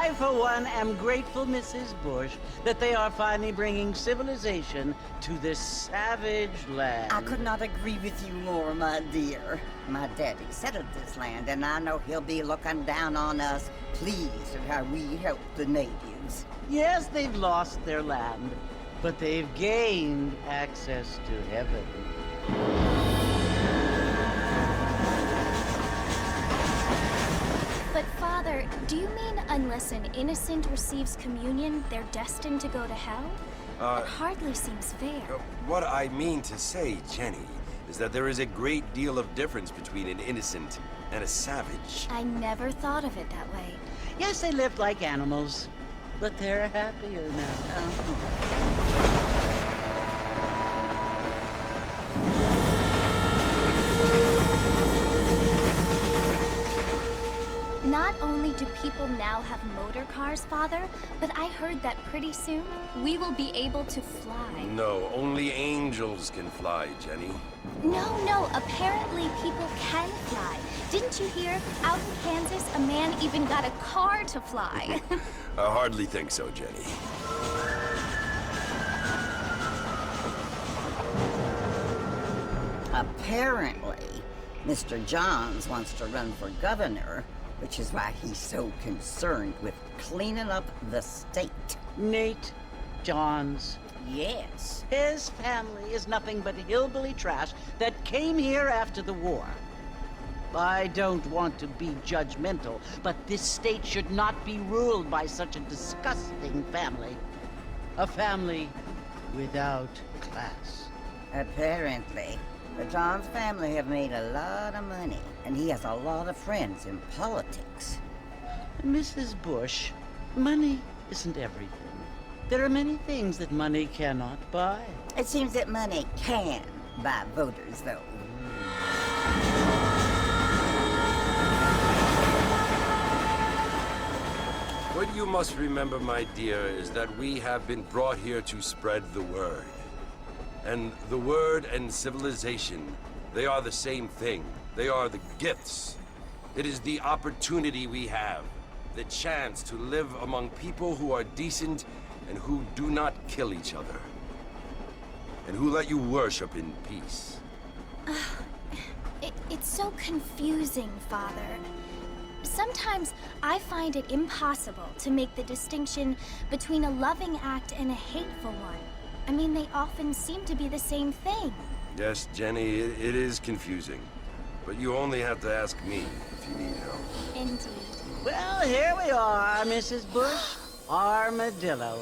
I, for one, am grateful, Mrs. Bush, that they are finally bringing civilization to this savage land. I could not agree with you more, my dear. My daddy settled this land, and I know he'll be looking down on us, pleased at how we help the natives. Yes, they've lost their land, but they've gained access to heaven. But Father, do you mean unless an innocent receives communion, they're destined to go to hell? That hardly seems fair. What I mean to say, Jenny, is that there is a great deal of difference between an innocent and a savage. I never thought of it that way. Yes, they lived like animals, but they're happier now. Not only do people now have motor cars, Father, but I heard that pretty soon we will be able to fly. No, only angels can fly, Jenny. No, apparently people can fly. Didn't you hear? Out in Kansas, a man even got a car to fly. I hardly think so, Jenny. Apparently, Mr. Johns wants to run for governor, which is why he's so concerned with cleaning up the state. Nate Johns. Yes. His family is nothing but hillbilly trash that came here after the war. I don't want to be judgmental, but this state should not be ruled by such a disgusting family. A family without class. Apparently. The Johns family have made a lot of money, and he has a lot of friends in politics. Mrs. Bush, money isn't everything. There are many things that money cannot buy. It seems that money can buy voters, though. What you must remember, my dear, is that we have been brought here to spread the word. And the word and civilization, they are the same thing. They are the gifts. It is the opportunity we have, the chance to live among people who are decent and who do not kill each other. And who let you worship in peace. It's so confusing, Father. Sometimes I find it impossible to make the distinction between a loving act and a hateful one. I mean, they often seem to be the same thing. Yes, Jenny, it is confusing. But you only have to ask me if you need help. Indeed. Well, here we are, Mrs. Bush. Armadillo.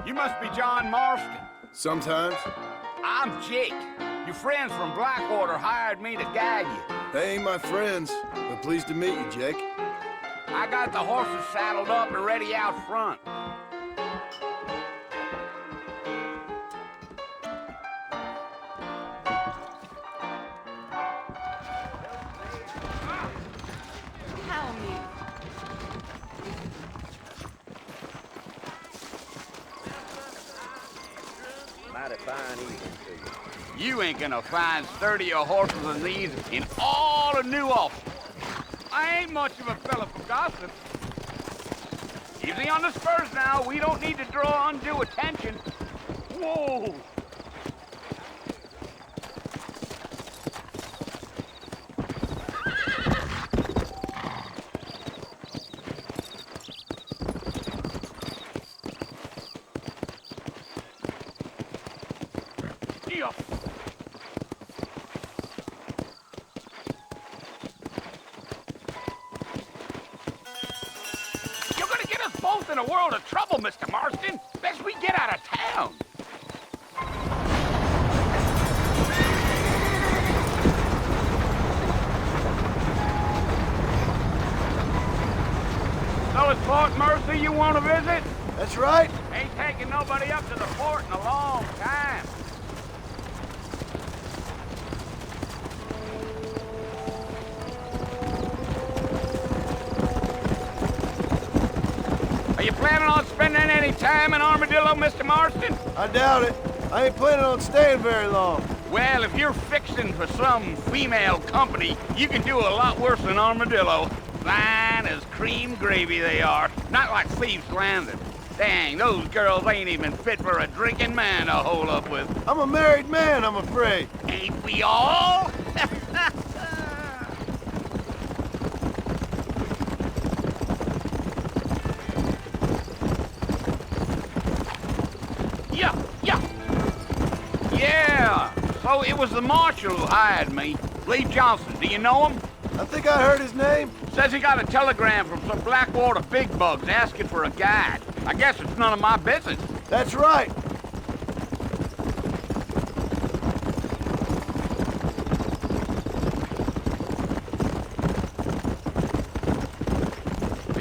You must be John Marston. Sometimes. I'm Jake. Your friends from Blackwater hired me to guide you. They ain't my friends, but pleased to meet you, Jake. I got the horses saddled up and ready out front. Mighty fine evening to you. You ain't gonna find sturdier horses than these in all of New Ulster. I ain't much of a fella for gossip. Easy on the spurs now. We don't need to draw undue attention. Whoa! a world of trouble, Mr. Marston. Best we get out of town. So it's Fort Mercy you want to visit? That's right. Ain't taking nobody up to the fort in a long time. Are you planning on spending any time in Armadillo, Mr. Marston? I doubt it. I ain't planning on staying very long. Well, if you're fixing for some female company, you can do a lot worse than Armadillo. Fine as cream gravy they are. Not like Thieves Landing. Dang, those girls ain't even fit for a drinking man to hole up with. I'm a married man, I'm afraid. Ain't we all? Yeah, so it was the marshal who hired me. Lee Johnson, do you know him? I think I heard his name. Says he got a telegram from some Blackwater big bugs asking for a guide. I guess it's none of my business. That's right.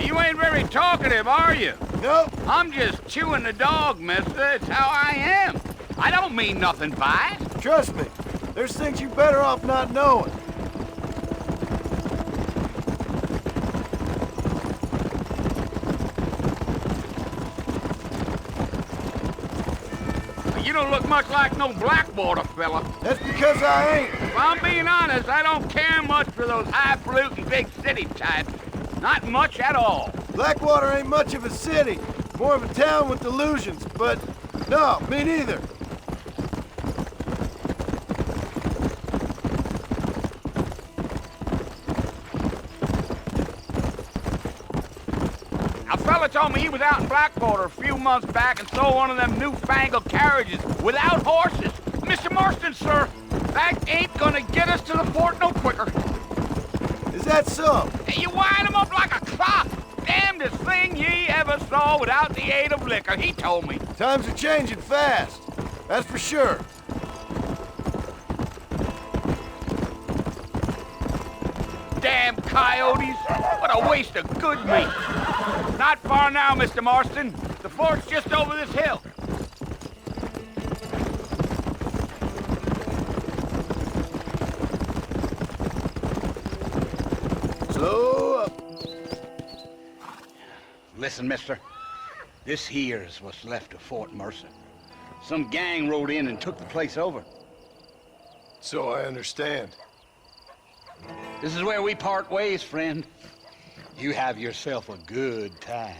You ain't very talkative, are you? Nope. I'm just chewing the dog, mister. It's how I am. I don't mean nothing by it. Trust me. There's things you're better off not knowing. You don't look much like no Blackwater fella. That's because I ain't. If I'm being honest, I don't care much for those highfalutin big city types. Not much at all. Blackwater ain't much of a city. More of a town with delusions, but no, me neither. A fella told me he was out in Blackwater a few months back and saw one of them newfangled carriages without horses. Mr. Marston, sir, that ain't gonna get us to the fort no quicker. Is that so? And you wind him up like a clock. Damnedest thing ye ever saw without the aid of liquor, he told me. Times are changing fast. That's for sure. Damn coyotes. What a waste of good meat. Not far now, Mr. Marston. The fort's just over this hill. So, Listen, mister. This here's what's left of Fort Mercer. Some gang rode in and took the place over. so I understand. This is where we part ways, friend. You have yourself a good time.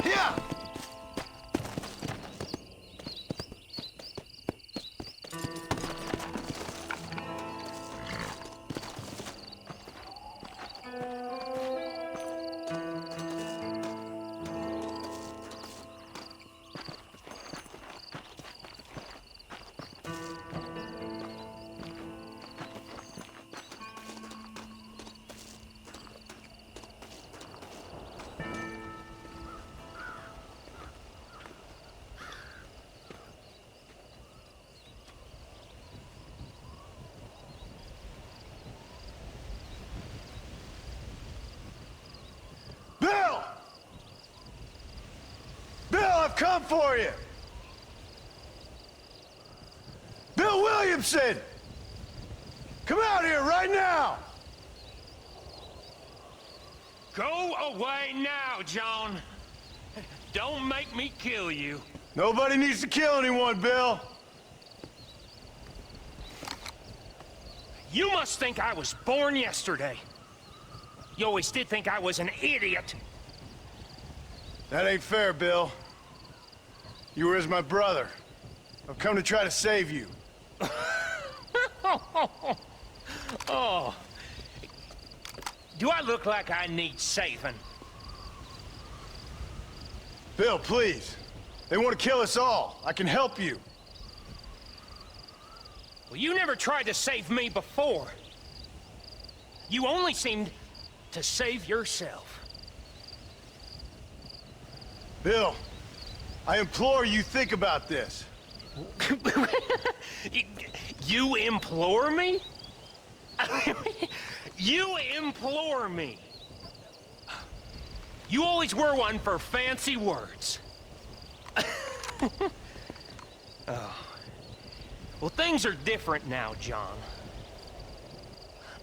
Yeah! Bill! Bill, I've come for you! Bill Williamson! Come out here right now! Go away now, John. Don't make me kill you. Nobody needs to kill anyone, Bill. You must think I was born yesterday. You always did think I was an idiot. That ain't fair, Bill. You were as my brother. I've come to try to save you. Oh. Do I look like I need saving? Bill, please. They want to kill us all. I can help you. Well, you never tried to save me before. You only seemed to save yourself. Bill, I implore you think about this. You implore me? You implore me? You always were one for fancy words. Oh. Well, things are different now, John.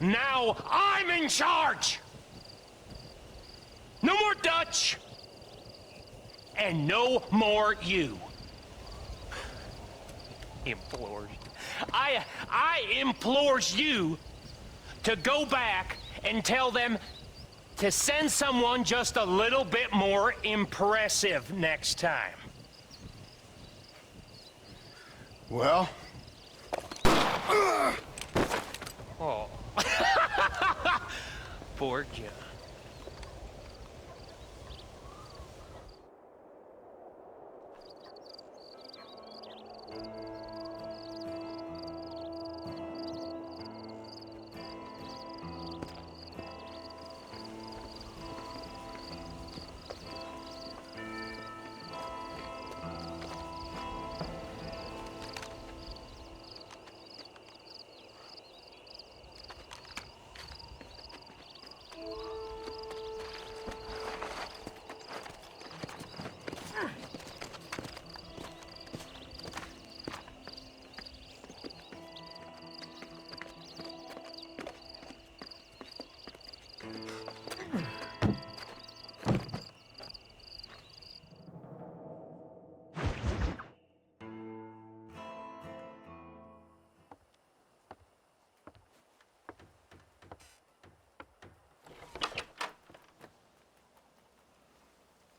Now I'm in charge! No more Dutch! And no more you. Implores. I implores you to go back and tell them to send someone just a little bit more impressive next time. Well? Oh. Poor John.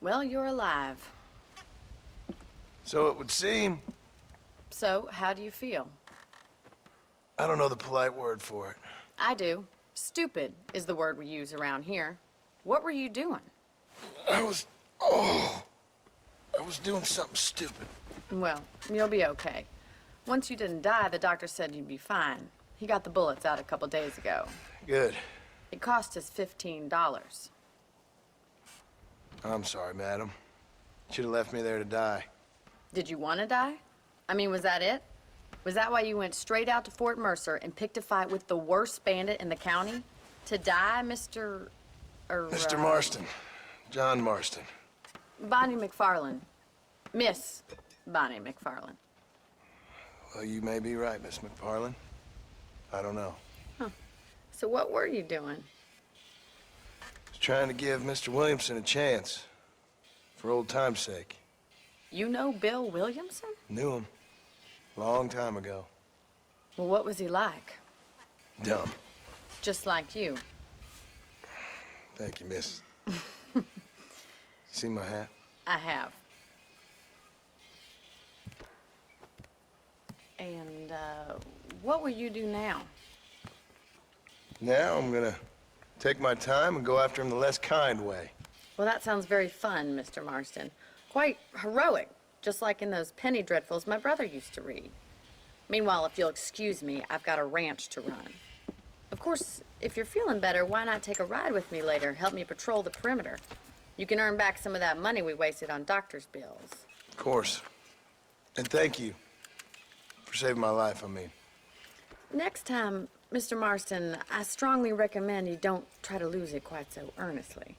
Well, you're alive. So it would seem. So, how do you feel? I don't know the polite word for it. I do. Stupid is the word we use around here. What were you doing? I was doing something stupid. Well, you'll be okay. Once you didn't die, the doctor said you'd be fine. He got the bullets out a couple days ago. Good. It cost us $15. I'm sorry, madam. Should have left me there to die. Did you want to die? I mean, was that it? Was that why you went straight out to Fort Mercer and picked a fight with the worst bandit in the county? To die, Mr. Mr. Marston. John Marston. Bonnie McFarland. Miss Bonnie McFarland. Well, you may be right, Miss McFarland. I don't know. So what were you doing? I was trying to give Mr. Williamson a chance. For old time's sake. You know Bill Williamson? Knew him. Long time ago. Well, what was he like? Dumb. Just like you. Thank you, miss. See my hat? I have. And, what will you do now? Now I'm gonna take my time and go after him the less kind way. Well, that sounds very fun, Mr. Marston. Quite heroic, just like in those penny dreadfuls my brother used to read. Meanwhile, if you'll excuse me, I've got a ranch to run. Of course, if you're feeling better, why not take a ride with me later? Help me patrol the perimeter. You can earn back some of that money we wasted on doctor's bills. Of course. And thank you for saving my life, I mean. Next time, Mr. Marston, I strongly recommend you don't try to lose it quite so earnestly.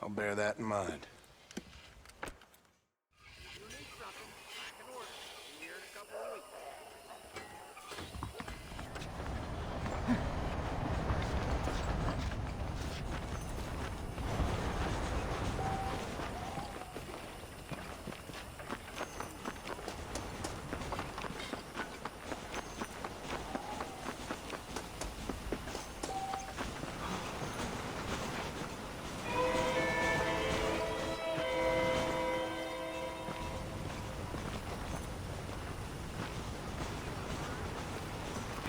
I'll bear that in mind.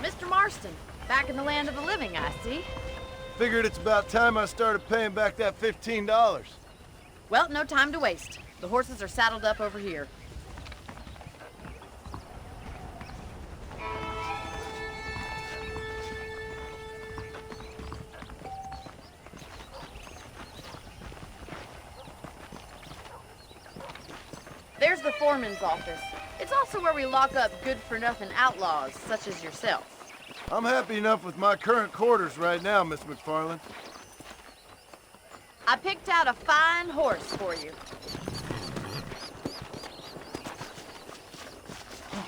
Mr. Marston, back in the land of the living, I see. Figured it's about time I started paying back that $15. Well, no time to waste. The horses are saddled up over here. There's the foreman's office. It's also where we lock up good-for-nothing outlaws, such as yourself. I'm happy enough with my current quarters right now, Miss McFarland. I picked out a fine horse for you.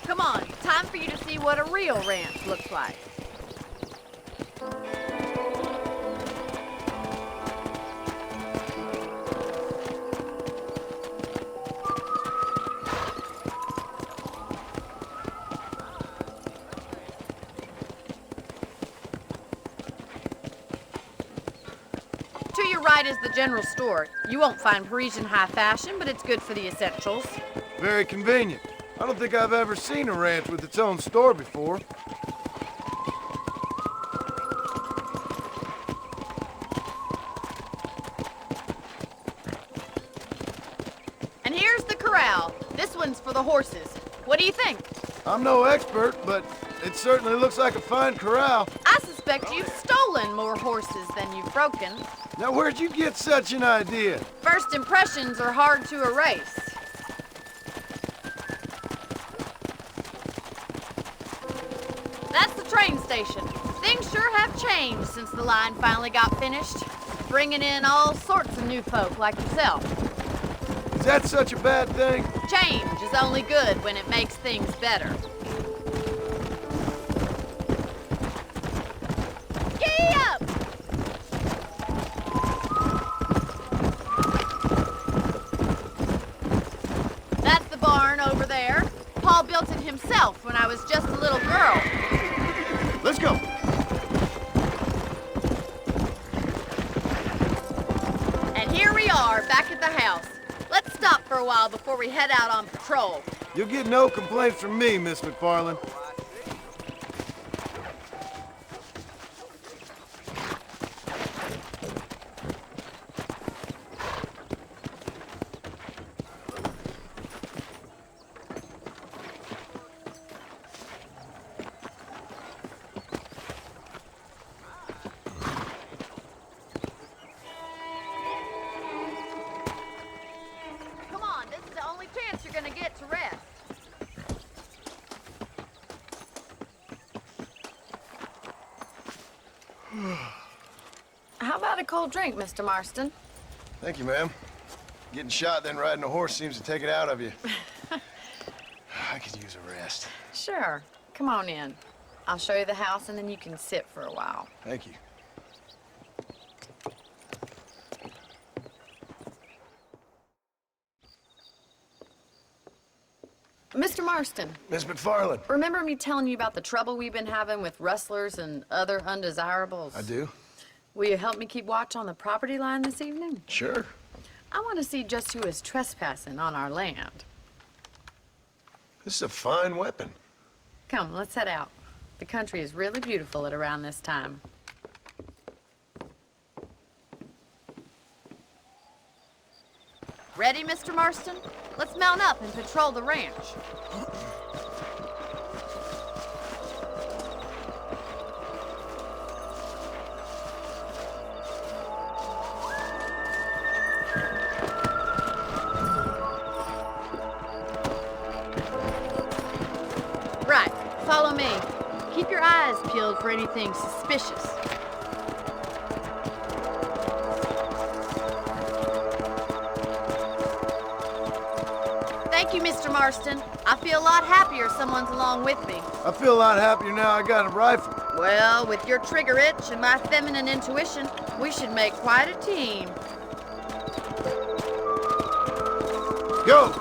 Come on, time for you to see what a real ranch looks like. To your right is the general store. You won't find Parisian high fashion, but it's good for the essentials. Very convenient. I don't think I've ever seen a ranch with its own store before. And here's the corral. This one's for the horses. What do you think? I'm no expert, but it certainly looks like a fine corral. I suspect you've stolen more horses than you've broken. Now, where'd you get such an idea? First impressions are hard to erase. That's the train station. Things sure have changed since the line finally got finished, bringing in all sorts of new folk like yourself. Is that such a bad thing? Change is only good when it makes things better. Giddy up! That's the barn over there. Paul built it himself when I was just a little girl. Let's go. And here we are, back at the house. Let's stop for a while before we head out on patrol. You'll get no complaints from me, Miss McFarland. Come on, this is the only chance you're gonna get to rest. How about a cold drink, Mr. Marston? Thank you, ma'am. Getting shot then riding a horse seems to take it out of you. I could use a rest. Sure. Come on in. I'll show you the house and then you can sit for a while. Thank you. Mr. Marston, Miss McFarland. remember me telling you about the trouble we've been having with rustlers and other undesirables? I do? Will you help me keep watch on the property line this evening? Sure. I want to see just who is trespassing on our land. This is a fine weapon. Come, let's head out. The country is really beautiful at around this time. Ready, Mr. Marston? Let's mount up and patrol the ranch. Right, follow me. Keep your eyes peeled for anything suspicious. Thank you, Mr. Marston. I feel a lot happier someone's along with me. I feel a lot happier now I got a rifle. Well, with your trigger itch and my feminine intuition, we should make quite a team. Go!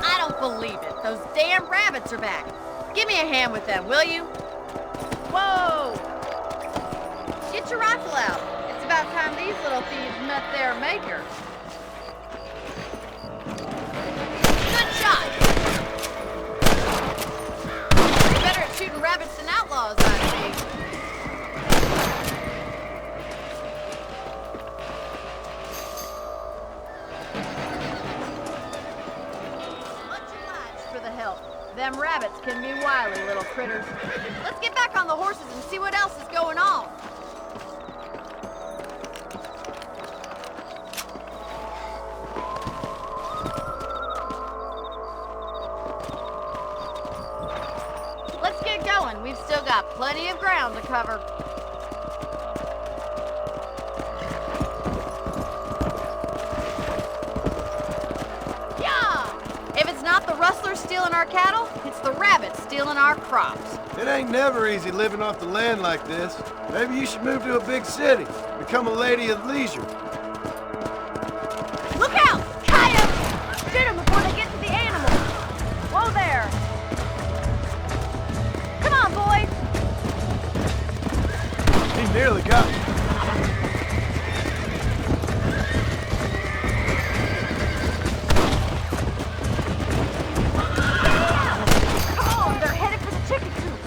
I don't believe it. Those damn rabbits are back. Give me a hand with them, will you? Whoa! Get your rifle out. It's about time these little thieves met their maker. Good shot! shooting rabbits and outlaws, I see. Much obliged for the help. Them rabbits can be wily little critters. Let's get back on the horses and see what else is going on. Let's get going. We've still got plenty of ground to cover. Yeah! If it's not the rustlers stealing our cattle, it's the rabbits stealing our crops. It ain't never easy living off the land like this. Maybe you should move to a big city. Become a lady of leisure. Look out! Coyotes! Shoot them before they get to the animals. Whoa there! Come on, boys! He nearly got me. Come on, they're headed for the chicken coop.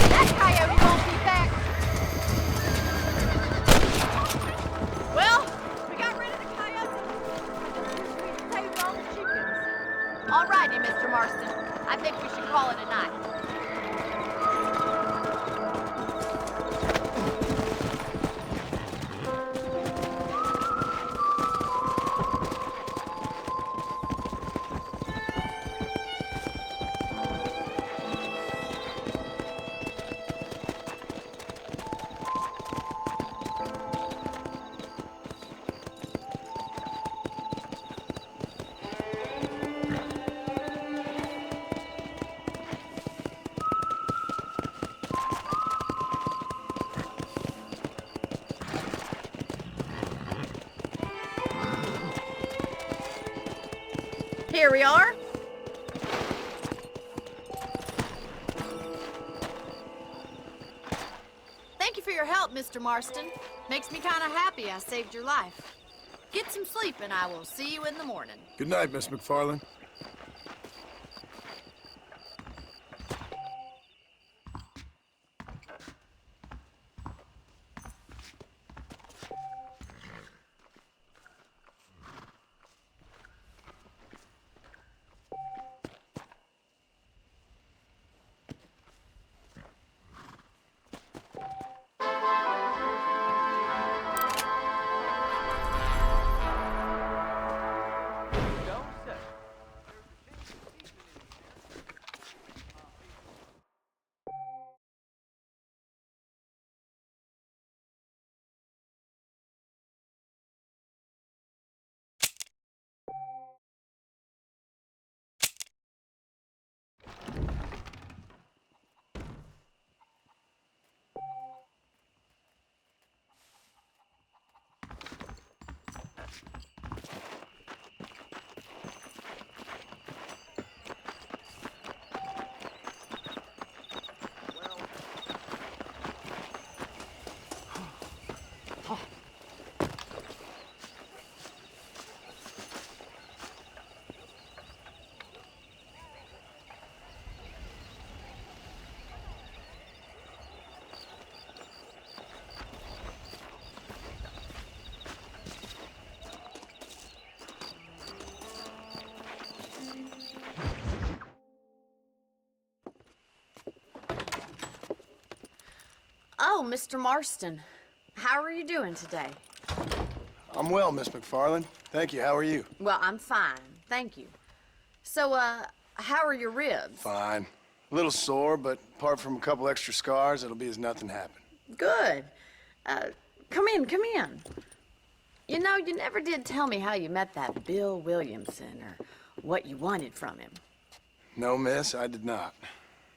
That coyote won't be back. Well, we got rid of the coyotes. We saved all the chickens. All righty, Mr. Marston. I think we should call it a night. Here we are. Thank you for your help, Mr. Marston. Makes me kind of happy I saved your life. Get some sleep and I will see you in the morning. Good night, Miss McFarland. Oh, Mr. Marston. How are you doing today? I'm well, Miss McFarland. Thank you. How are you? Well, I'm fine. Thank you. So, how are your ribs? Fine. A little sore, but apart from a couple extra scars, it'll be as nothing happened. Good. Come in, come in. You know, you never did tell me how you met that Bill Williamson or what you wanted from him. No, miss, I did not.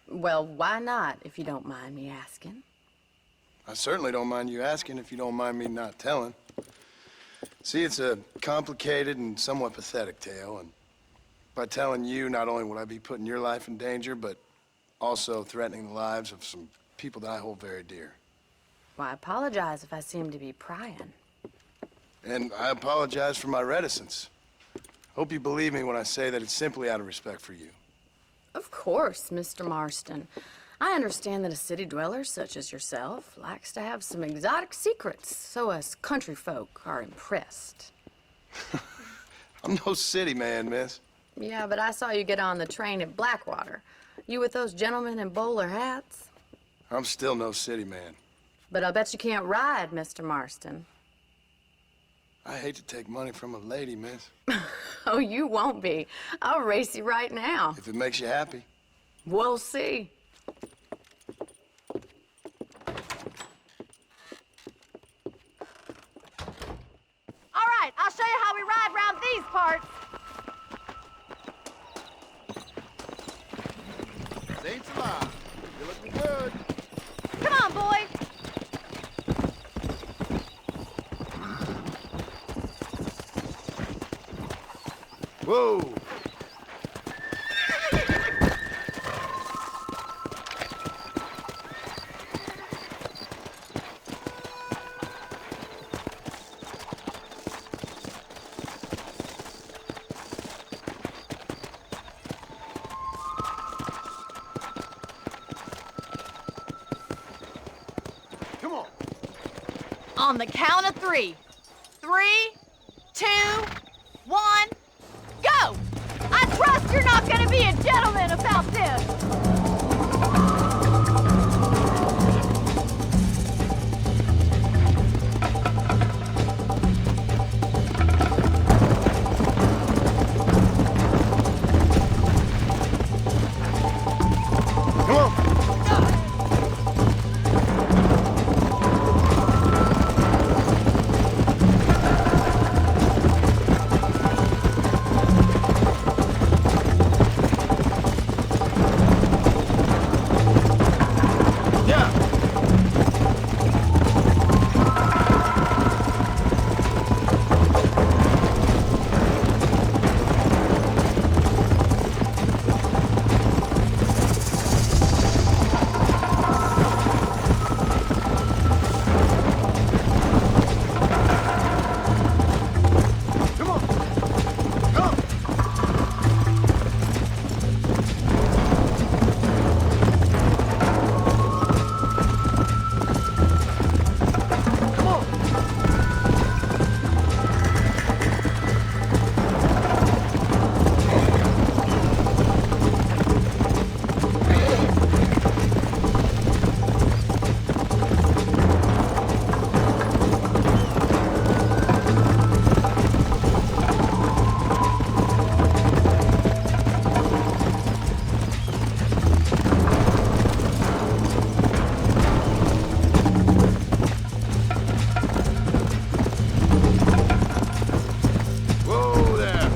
Well, why not, if you don't mind me asking? I certainly don't mind you asking if you don't mind me not telling. See, it's a complicated and somewhat pathetic tale, and by telling you, not only would I be putting your life in danger, but also threatening the lives of some people that I hold very dear. Well, I apologize if I seem to be prying. And I apologize for my reticence. Hope you believe me when I say that it's simply out of respect for you. Of course, Mr. Marston. I understand that a city dweller such as yourself likes to have some exotic secrets, so us country folk are impressed. I'm no city man, miss. Yeah, but I saw you get on the train at Blackwater. You with those gentlemen in bowler hats? I'm still no city man. But I'll bet you can't ride, Mr. Marston. I hate to take money from a lady, miss. Oh, you won't be. I'll race you right now. If it makes you happy. We'll see. All right, I'll show you how we ride around these parts. Saints alive. You're looking good. Come on, boys. Whoa! Come on. On the count of 3. 3, 2, 1, go! I trust you're not gonna be a gentleman about this. Come on. Yeah. Come on. Come. Come on. Whoa there.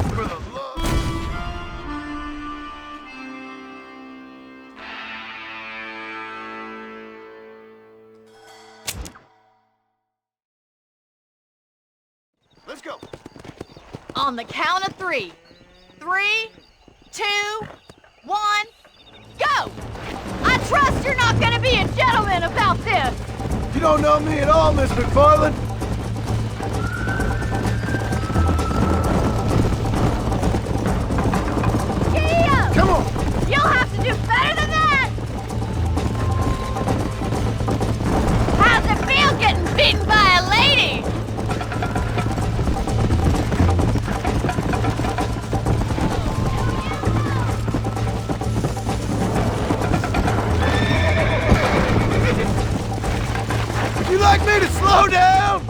For the love. Let's go. On the count of 3. 3, 2, 1, go! I trust you're not gonna be a gentleman about this. You don't know me at all, Miss McFarland. Giddy up! Come on. You'll have to do better than that! How's it feel getting beaten by a lady? Would you like me to slow down?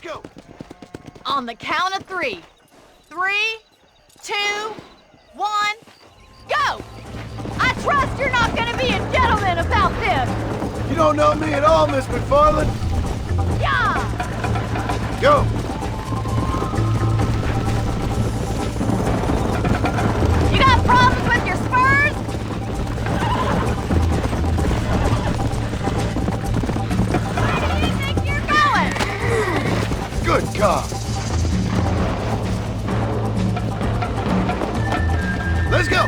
go. On the count of 3. 3, 2, 1, go! I trust you're not gonna be a gentleman about this! You don't know me at all, Miss McFarland. Yeah! Go. You got problems with your spurs? Where do you think you're going? Good God. Let's go.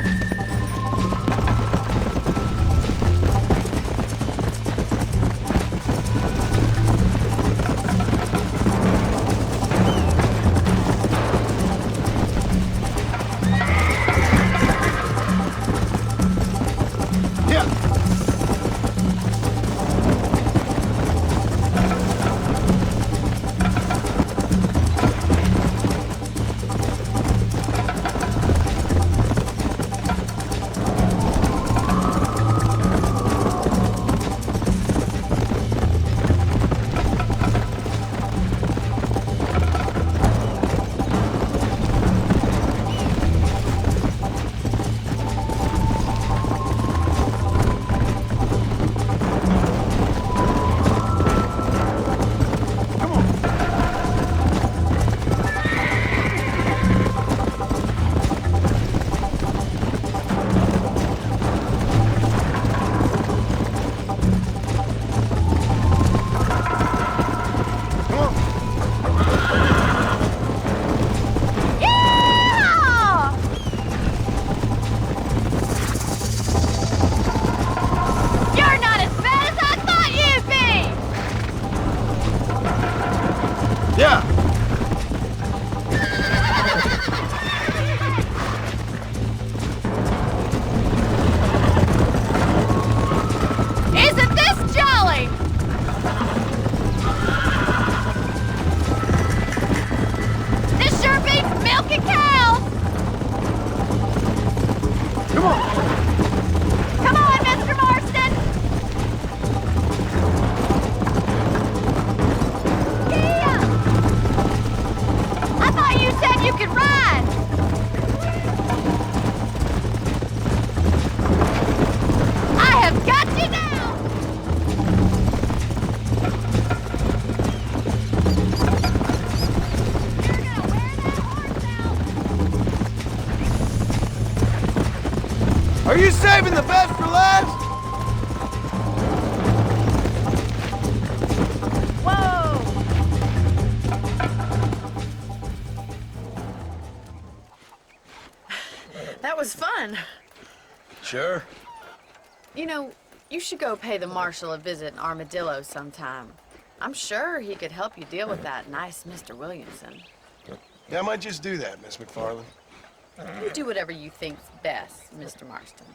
Are you saving the best for last? Whoa! That was fun. Sure. You know, you should go pay the marshal a visit in Armadillo sometime. I'm sure he could help you deal with that nice Mr. Williamson. Yeah, I might just do that, Miss McFarland. You do whatever you think's best, Mr. Marston.